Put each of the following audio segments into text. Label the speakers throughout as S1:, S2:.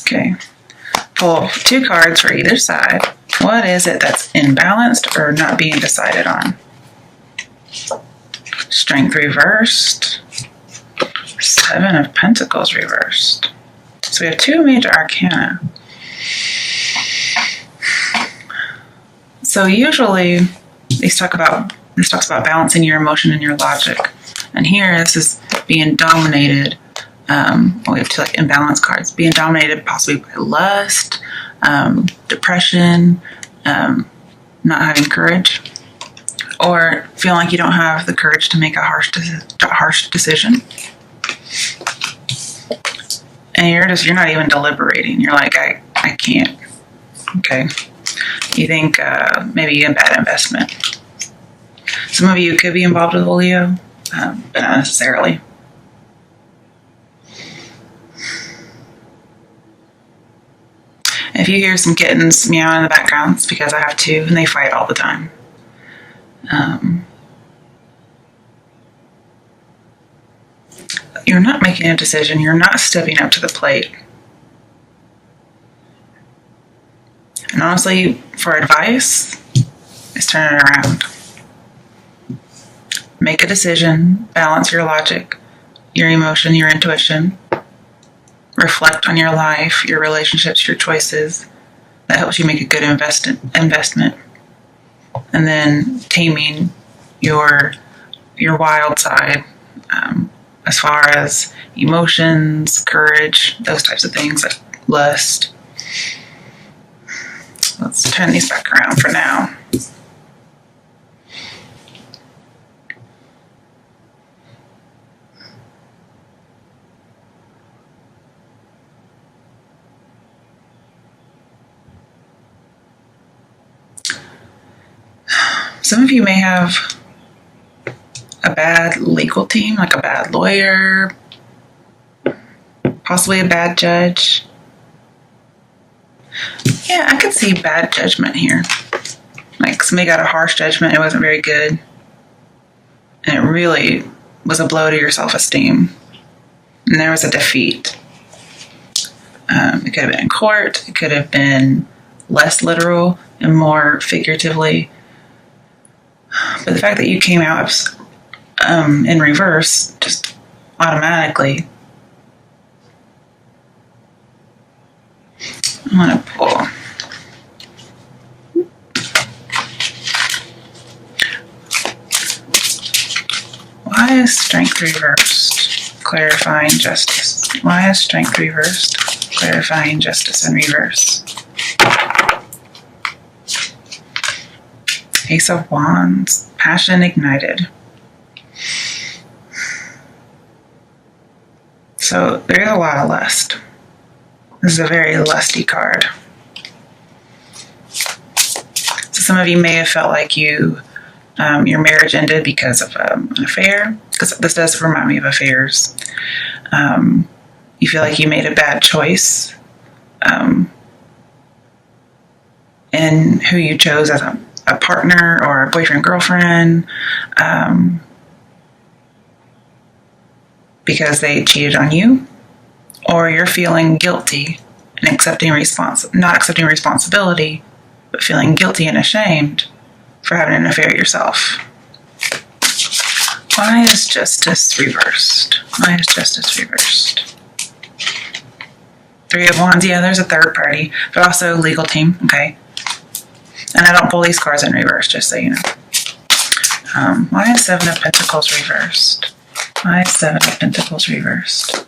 S1: Okay. Pull 2 cards for either side. What is it that's imbalanced or not being decided on? Strength reversed. 7 of Pentacles reversed. So we have 2 major arcana. So usually this talks about balancing your emotion and your logic. And here this is being dominated. We have 2 like imbalanced cards. Being dominated possibly by lust, depression, not having courage, or feeling like you don't have the courage to make a harsh decision. And you're not even deliberating. You're like, I can't. Okay. You think maybe a bad investment. Some of you could be involved with a Leo, but not necessarily. If you hear some kittens meowing in the background, it's because I have 2 and they fight all the time. You're not making a decision. You're not stepping up to the plate. And honestly, for advice, is turn it around. Make a decision. Balance your logic, your emotion, your intuition. Reflect on your life, your relationships, your choices. That helps you make a good investment. And then taming your wild side, as far as emotions, courage, those types of things, like lust. Let's turn these back around for now. Some of you may have a bad legal team, like a bad lawyer, possibly a bad judge. Yeah, I could see bad judgment here. Like somebody got a harsh judgment, it wasn't very good. And it really was a blow to your self-esteem. And there was a defeat. It could have been in court. It could have been less literal and more figuratively. But the fact that you came out in reverse just automatically. I'm going to pull. Why is strength reversed? Clarifying justice. Why is strength reversed? Clarifying justice in reverse. Ace of Wands. Passion ignited. So there is a lot of lust. This is a very lusty card. So some of you may have felt like your marriage ended because of an affair, because this does remind me of affairs. You feel like you made a bad choice in who you chose as a partner or a boyfriend, girlfriend, because they cheated on you, or you're feeling guilty and not accepting responsibility, but feeling guilty and ashamed for having an affair yourself. Why is justice reversed? Why is justice reversed? 3 of Wands, yeah, there's a third party, but also legal team, okay? And I don't pull these cards in reverse, just so you know. Why is 7 of Pentacles reversed? Why is 7 of Pentacles reversed?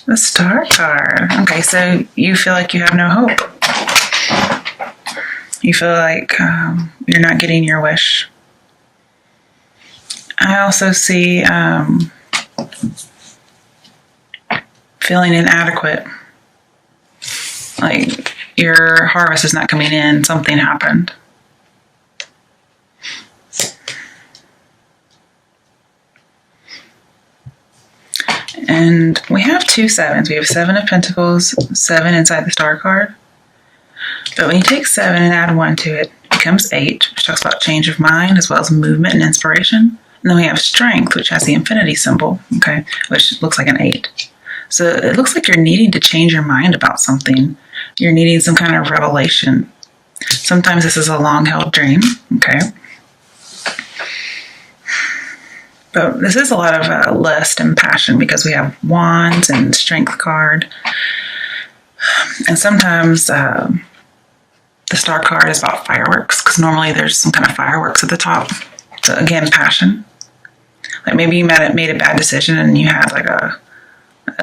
S1: The Star card. Okay, so you feel like you have no hope. You feel like you're not getting your wish. I also see feeling inadequate. Like your harvest is not coming in. Something happened. And we have 2 sevens. We have 7 of Pentacles, 7 inside the Star card. But when you take 7 and add 1 to it, it becomes 8, which talks about change of mind as well as movement and inspiration. And And then we have strength, which has the infinity symbol, okay, which looks like an 8. So it looks like you're needing to change your mind about something. You're needing some kind of revelation. Sometimes this is a long-held dream, okay? But this is a lot of lust and passion because we have wands and strength card. And sometimes the star card is about fireworks because normally there's some kind of fireworks at the top. So again, passion. Like maybe you made a bad decision and you had like a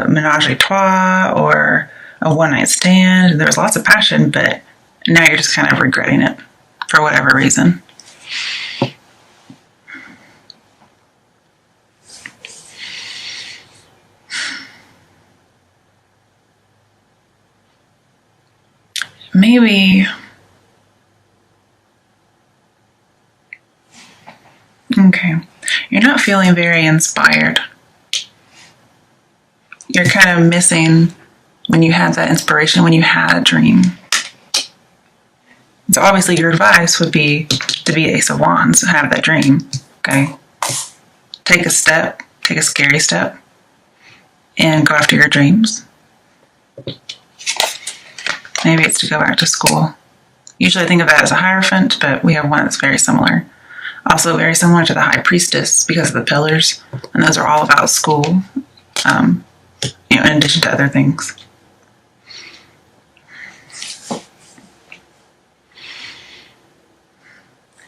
S1: menage a trois or a one-night stand. There was lots of passion, but now you're just kind of regretting it for whatever reason. Maybe, okay, you're not feeling very inspired. You're kind of missing when you had that inspiration, when you had a dream. So obviously your advice would be to be Ace of Wands, have that dream, okay? Take a step, take a scary step, and go after your dreams. Maybe it's to go back to school. Usually I think of that as a Hierophant, but we have one that's very similar. Also very similar to the High Priestess because of the pillars, and those are all about school, in addition to other things.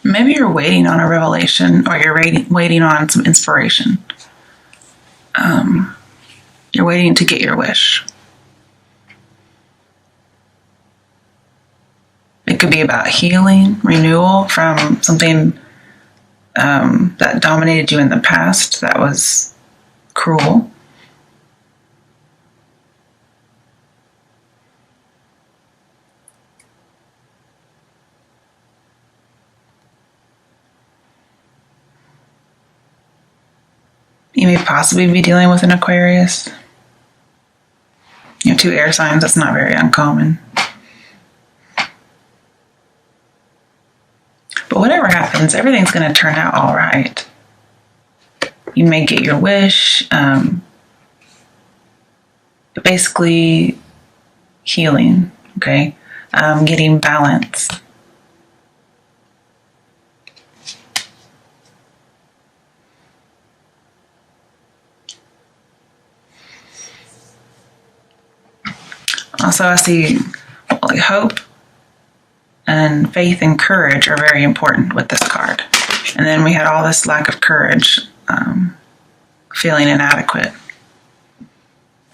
S1: Maybe you're waiting on a revelation or you're waiting on some inspiration. You're waiting to get your wish. It could be about healing, renewal from something that dominated you in the past that was cruel. You may possibly be dealing with an Aquarius. 2 air signs, that's not very uncommon. But whatever happens, everything's going to turn out all right. You may get your wish. But basically, healing, okay? Getting balance. Also, I see like hope and faith and courage are very important with this card. And then we had all this lack of courage, feeling inadequate.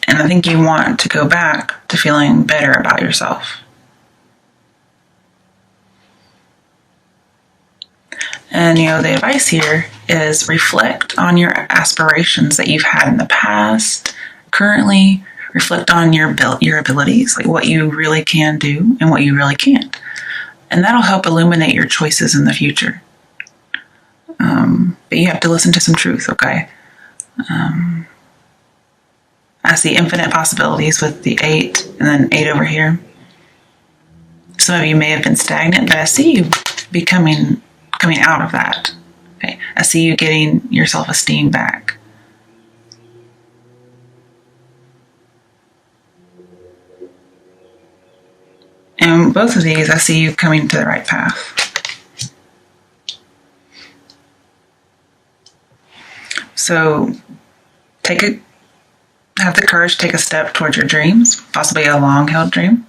S1: And I think you want to go back to feeling better about yourself. And, the advice here is reflect on your aspirations that you've had in the past, currently. Reflect on your abilities, like what you really can do and what you really can't. And that'll help illuminate your choices in the future. But you have to listen to some truth, okay? I see infinite possibilities with the 8 and then 8 over here. Some of you may have been stagnant, but I see you coming out of that. Okay? I see you getting your self-esteem back. And both of these, I see you coming to the right path. So have the courage to take a step towards your dreams, possibly a long-held dream.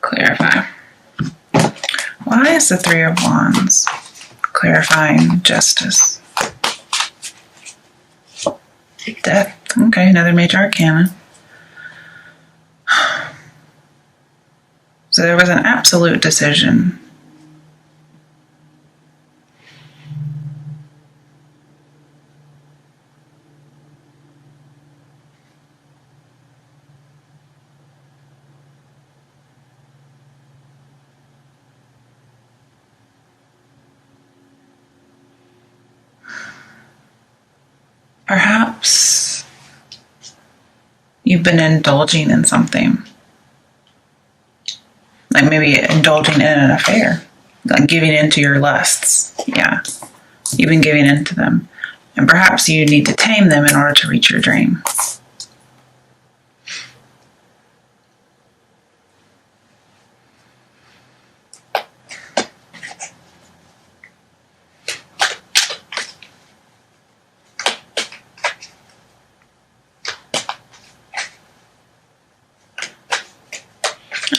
S1: Clarify. Why is the 3 of Wands clarifying justice? Death. Okay, another major arcana. So there was an absolute decision. Perhaps you've been indulging in something. Like maybe indulging in an affair. Like giving into your lusts. Yeah. You've been giving into them. And perhaps you need to tame them in order to reach your dream.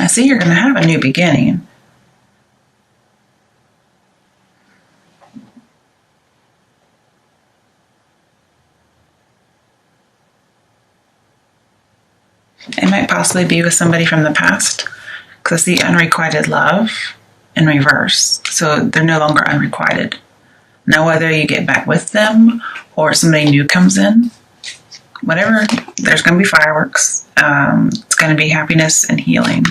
S1: I see you're going to have a new beginning. It might possibly be with somebody from the past, because I see unrequited love in reverse. So they're no longer unrequited. Now, whether you get back with them or somebody new comes in, whatever, there's going to be fireworks. It's going to be happiness and healing.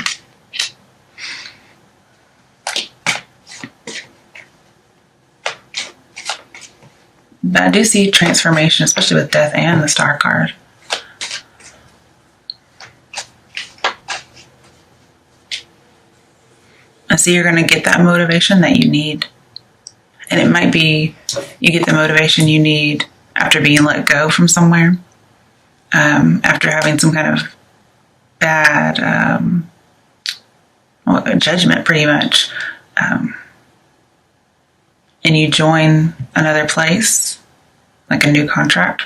S1: But I do see transformation, especially with death and the star card. I see you're going to get that motivation that you need. And it might be you get the motivation you need after being let go from somewhere, after having some kind of bad judgment, pretty much. And you join another place, like a new contract,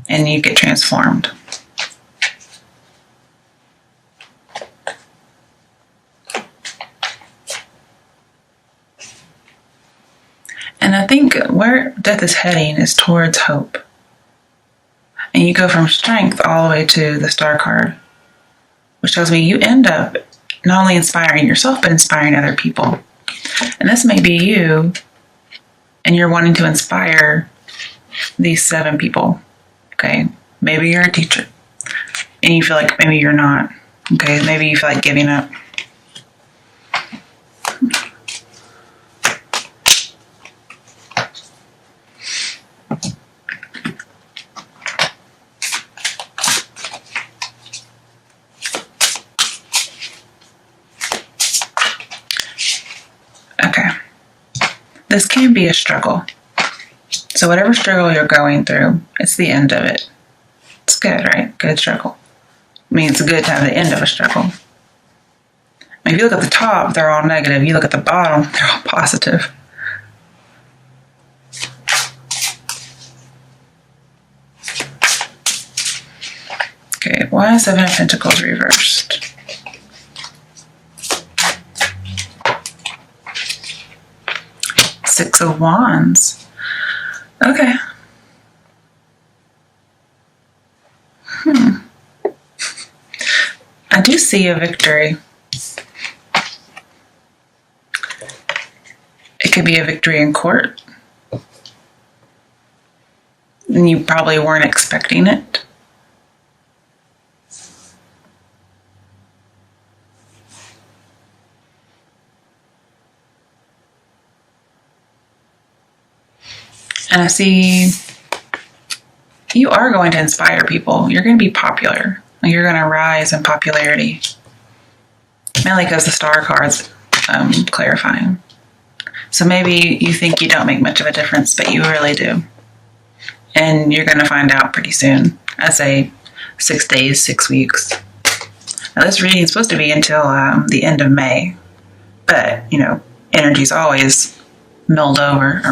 S1: and you get transformed. And I think where death is heading is towards hope. And you go from strength all the way to the star card, which tells me you end up not only inspiring yourself, but inspiring other people. And this may be you, and you're wanting to inspire these 7 people. Okay, maybe you're a teacher, and you feel like maybe you're not. Okay, maybe you feel like giving up. Okay. This can be a struggle. So whatever struggle you're going through, it's the end of it. It's good, right? Good struggle. I mean, it's good to have the end of a struggle. I mean, if you look at the top, they're all negative. You look at the bottom, they're all positive. Okay, why is 7 of Pentacles reversed? Six of Wands. Okay. I do see a victory. It could be a victory in court. And you probably weren't expecting it. And I see you are going to inspire people. You're going to be popular. You're going to rise in popularity. Mainly because the star card's clarifying. So maybe you think you don't make much of a difference, but you really do. And you're going to find out pretty soon. I say 6 days, 6 weeks. Now this reading is supposed to be until the end of May. But, you know, energy's always melt over.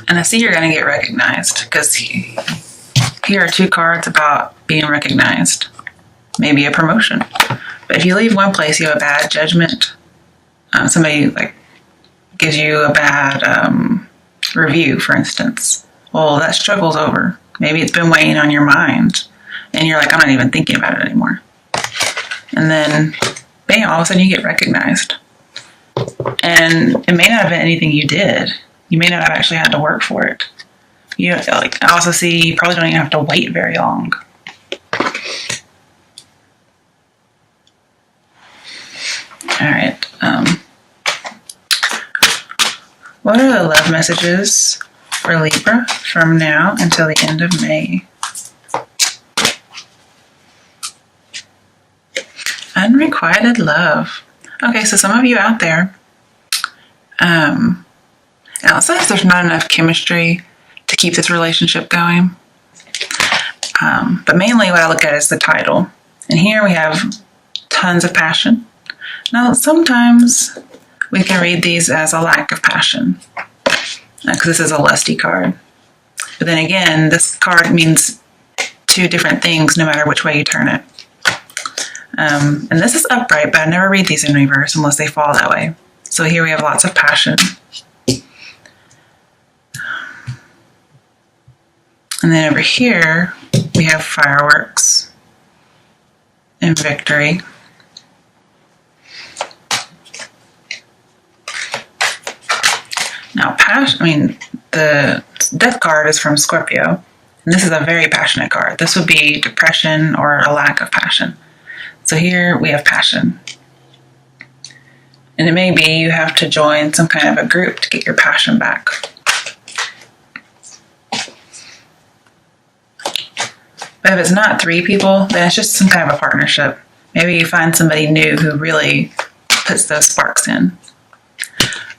S1: And I see you're going to get recognized, because here are 2 cards about being recognized. Maybe a promotion. But if you leave one place, you have a bad judgment. Somebody like gives you a bad review, for instance. Well, that struggle's over. Maybe it's been weighing on your mind. And you're like, I'm not even thinking about it anymore. And then, bam, all of a sudden you get recognized. And it may not have been anything you did. You may not have actually had to work for it. You like, I also see you probably don't even have to wait very long. All right. What are the love messages for Libra from now until the end of May. Unrequited love. Okay, so some of you out there, and also if there's not enough chemistry to keep this relationship going. But mainly what I look at is the title. And here we have tons of passion. Now, sometimes we can read these as a lack of passion, because this is a lusty card. But then again, this card means two different things no matter which way you turn it. And this is upright, but I never read these in reverse unless they fall that way. So here we have lots of passion. And then over here, we have fireworks and victory. Now, the death card is from Scorpio, and this is a very passionate card. This would be depression or a lack of passion. So here we have passion. And it may be you have to join some kind of a group to get your passion back. But if it's not three people, then it's just some kind of a partnership. Maybe you find somebody new who really puts those sparks in.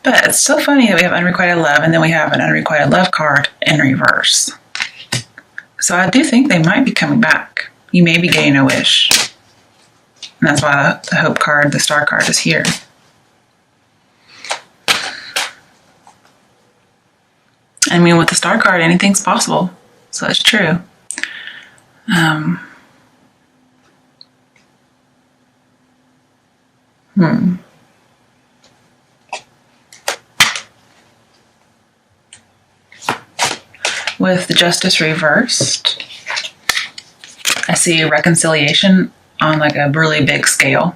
S1: But it's so funny that we have unrequited love, and then we have an unrequited love card in reverse. So I do think they might be coming back. You may be getting a wish. And that's why the hope card, the star card, is here. I mean, with the star card, anything's possible. So it's true. With the justice reversed, I see a reconciliation on like a really big scale.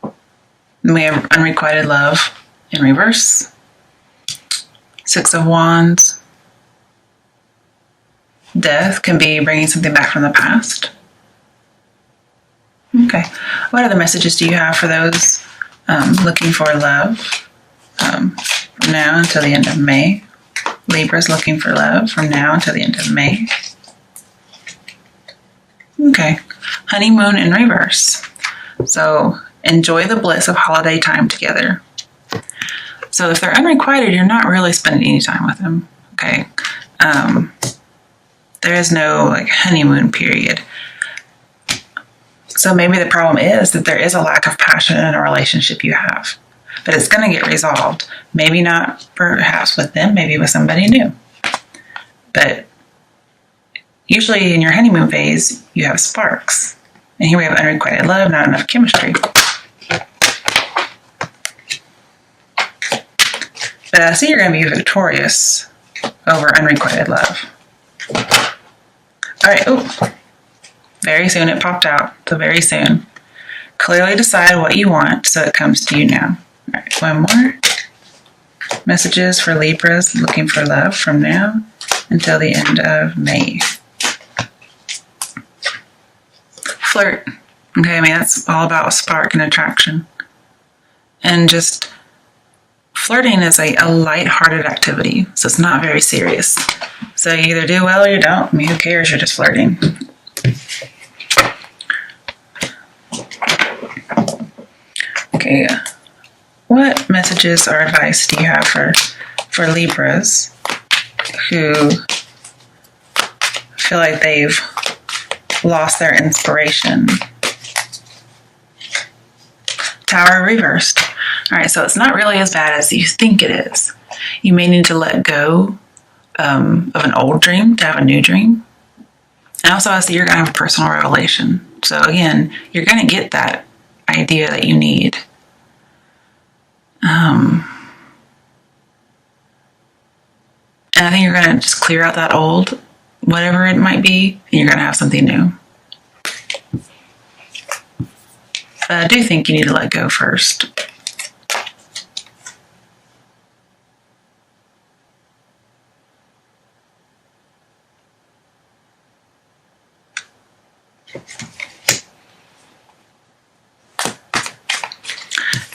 S1: And we have unrequited love in reverse. 6 of Wands. Death can be bringing something back from the past. Okay. What other messages do you have for those looking for love from now until the end of May? Libra's looking for love from now until the end of May. Okay. Honeymoon in reverse. So enjoy the bliss of holiday time together. So if they're unrequited, you're not really spending any time with them. Okay. There is no like honeymoon period. So maybe the problem is that there is a lack of passion in a relationship you have. But it's going to get resolved. Maybe not perhaps with them, maybe with somebody new. But usually in your honeymoon phase, you have sparks. And here we have unrequited love, not enough chemistry. But I see you're going to be victorious over unrequited love. All right. Oh, very soon it popped out. So very soon. Clearly decide what you want so it comes to you now. All right. One more. Messages for Libras looking for love from now until the end of May. Flirt. Okay. I mean, that's all about spark and attraction. And just flirting is a light-hearted activity, so it's not very serious. So you either do well or you don't. I mean, who cares? You're just flirting. Okay. What messages or advice do you have for Libras who feel like they've lost their inspiration? Tower reversed. All right, so it's not really as bad as you think it is. You may need to let go of an old dream to have a new dream. And also, I see you're going to have a personal revelation. So again, you're going to get that idea that you need. And I think you're going to just clear out that old, whatever it might be, and you're going to have something new. But I do think you need to let go first.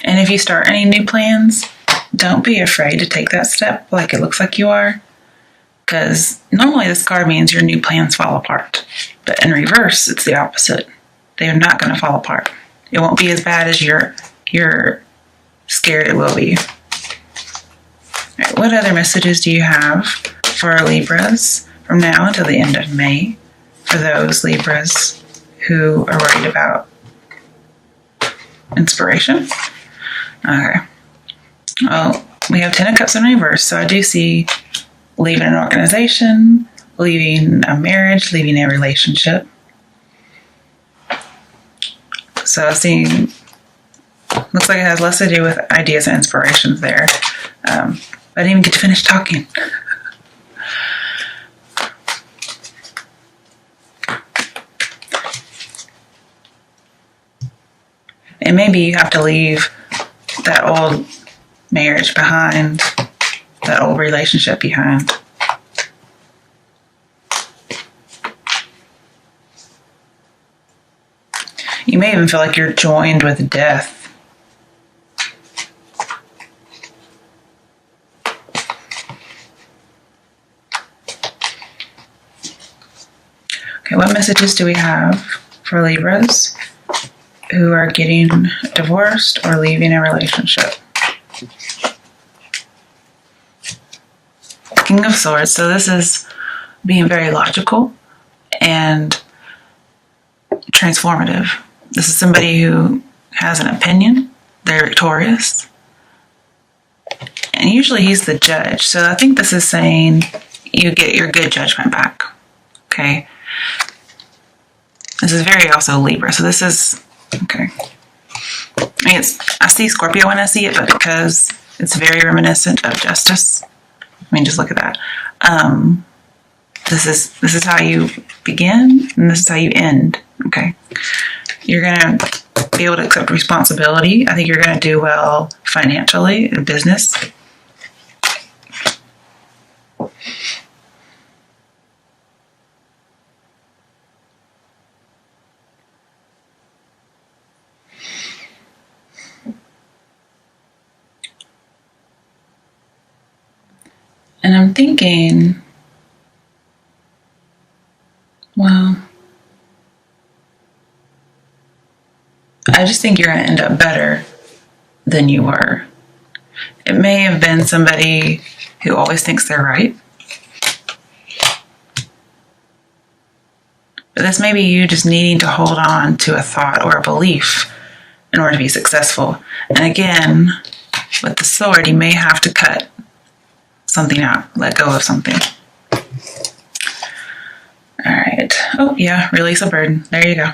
S1: And if you start any new plans, don't be afraid to take that step like it looks like you are. Because normally this card means your new plans fall apart. But in reverse, it's the opposite. They are not going to fall apart. It won't be as bad as you're scared it will be. All right, what other messages do you have for our Libras from now until the end of May? For those Libras who are worried about inspiration. Okay. Well, we have 10 of Cups in reverse, so I do see leaving an organization, leaving a marriage, leaving a relationship. So I see, looks like it has less to do with ideas and inspirations there. I didn't even get to finish talking. And maybe you have to leave that old marriage behind, that old relationship behind. You may even feel like you're joined with death. Okay, what messages do we have for Libras who are getting divorced or leaving a relationship? King of Swords. So this is being very logical and transformative. This is somebody who has an opinion. They're victorious. And usually he's the judge. So I think this is saying you get your good judgment back. Okay. This is very also Libra. So this is, okay. I see Scorpio when I see it, but because it's very reminiscent of justice. I mean, just look at that. This is how you begin, and this is how you end. Okay. You're going to be able to accept responsibility. I think you're going to do well financially in business. And I'm thinking, well, I just think you're going to end up better than you were. It may have been somebody who always thinks they're right. But this may be you just needing to hold on to a thought or a belief in order to be successful. And again, with the sword, you may have to cut something out, let go of something. All right. Oh, yeah, release a burden. There you go.